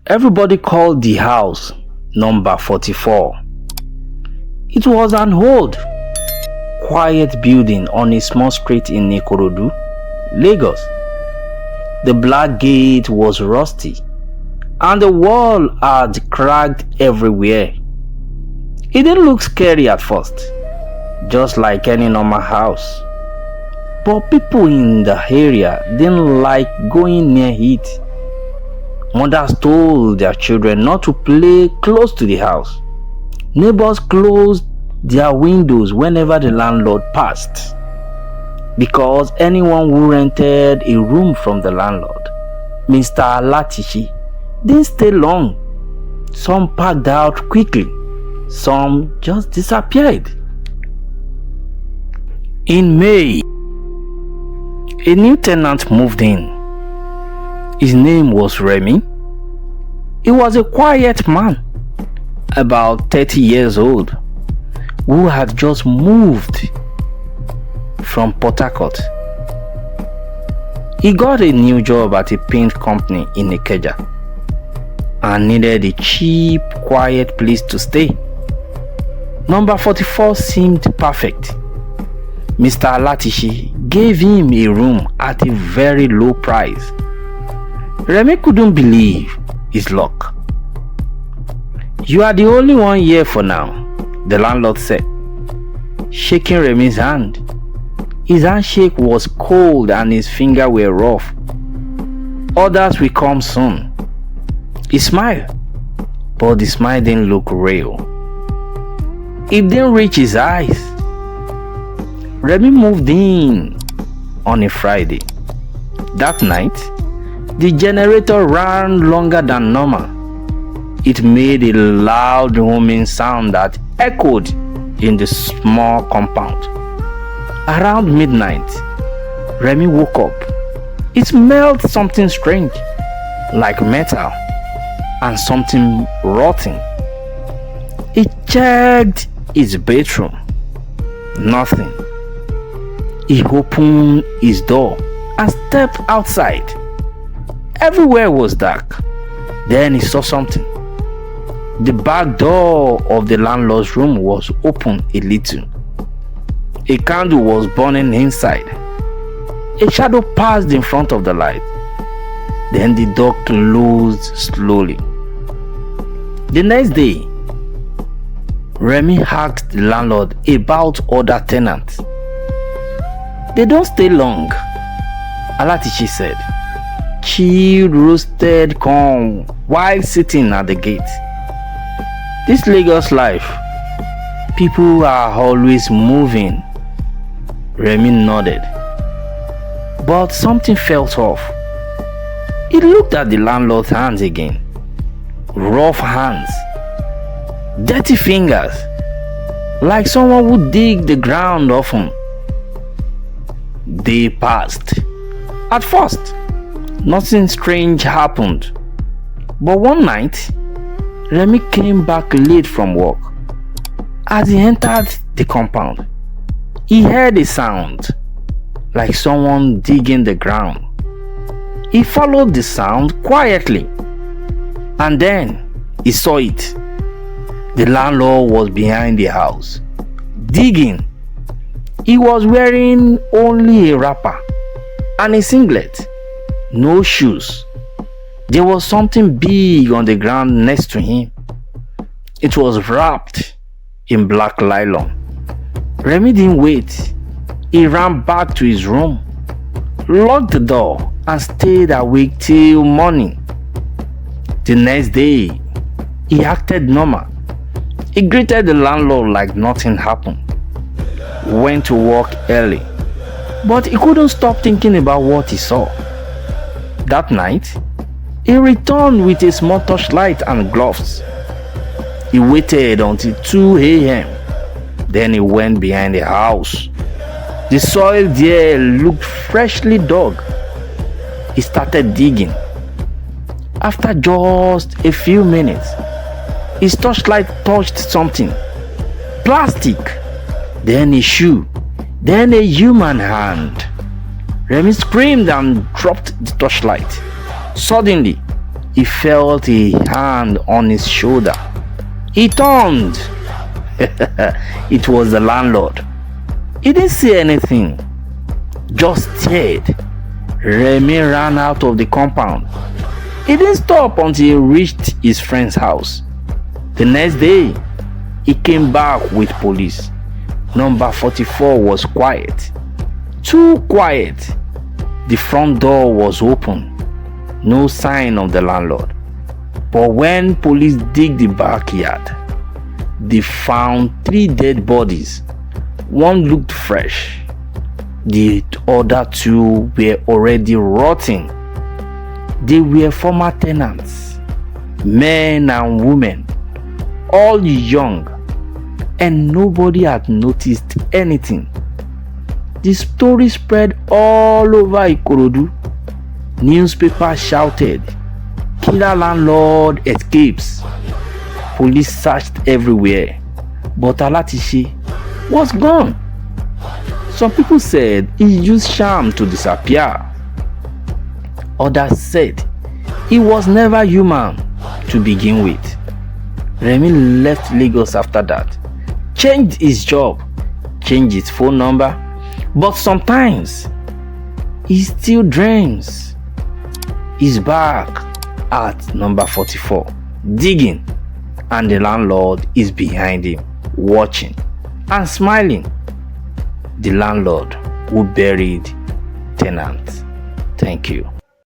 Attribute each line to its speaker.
Speaker 1: Everybody called the house number 44. It was an old, quiet building on a small street in Ikorodu, Lagos. The black gate was rusty and the wall had cracked everywhere. It didn't look scary at first, just like any normal house. But people in the area didn't like going near it. Mothers told their children not to play close to the house. Neighbors closed their windows whenever the landlord passed, because anyone who rented a room from the landlord, Mr. Latishi, didn't stay long. Some packed out quickly, some just disappeared. In May, a new tenant moved in. His name was Remy. He was a quiet man, about 30 years old, who had just moved from Port Harcourt. He got a new job at a paint company in Ikeja and needed a cheap, quiet place to stay. Number 44 seemed perfect. Mr. Latishi gave him a room at a very low price. Remy couldn't believe his luck. "You are the only one here for now," the landlord said, shaking Remy's hand. His handshake was cold and his fingers were rough. "Others will come soon." He smiled, but the smile didn't look real. It didn't reach his eyes. Remy moved in on a Friday. That night, the generator ran longer than normal. It made a loud humming sound that echoed in the small compound. Around midnight, Remy woke up. He smelled something strange, like metal and something rotting. He checked his bedroom. Nothing. He opened his door and stepped outside. Everywhere was dark. Then he saw something. The back door of the landlord's room was open a little. A candle was burning inside. A shadow passed in front of the light. Then the door closed slowly. The next day, Remy asked the landlord about other tenants. "They don't stay long," Alatichi said. "Chilled roasted corn while sitting at the gate. This Lagos life, people are always moving." Remy nodded, but something felt off. He looked at the landlord's hands again. Rough hands, dirty fingers, like someone who dig the ground often. They passed. At first, nothing strange happened. But one night, Remy came back late from work. As he entered the compound, he heard a sound, like someone digging the ground. He followed the sound quietly, and then he saw it. The landlord was behind the house, digging. He was wearing only a wrapper and a singlet, no shoes. There was something big on the ground next to him. It was wrapped in black nylon. Remy didn't wait. He ran back to his room, locked the door, and stayed awake till morning. The next day, he acted normal. He greeted the landlord like nothing happened. Went to work early, but he couldn't stop thinking about what he saw. That night, he returned with a small torchlight and gloves. He waited until 2 a.m. Then he went behind the house. The soil there looked freshly dug. He started digging. After just a few minutes, his torchlight touched something. Plastic. Then a shoe. Then a human hand. Remy screamed and dropped the torchlight. Suddenly, He felt a hand on his shoulder. He turned. It was the landlord. He didn't say anything, just stared. Remy ran out of the compound. He didn't stop until he reached his friend's house. The next day, he came back with police. Number 44 was quiet. Too quiet. The front door was open. No sign of the landlord. But when police dig the backyard, they found 3 dead bodies. One looked fresh. The other 2 were already rotting. They were former tenants, men and women, all young, and nobody had noticed anything. The story spread all over Ikorodu. Newspapers shouted, "Killer landlord escapes." Police searched everywhere, but Alatishi was gone. Some people said he used charm to disappear. Others said he was never human to begin with. Remy left Lagos after that, changed his job, changed his phone number, but sometimes he still dreams. He's back at number 44, digging, and the landlord is behind him, watching and smiling. The landlord who buried tenants. Thank you.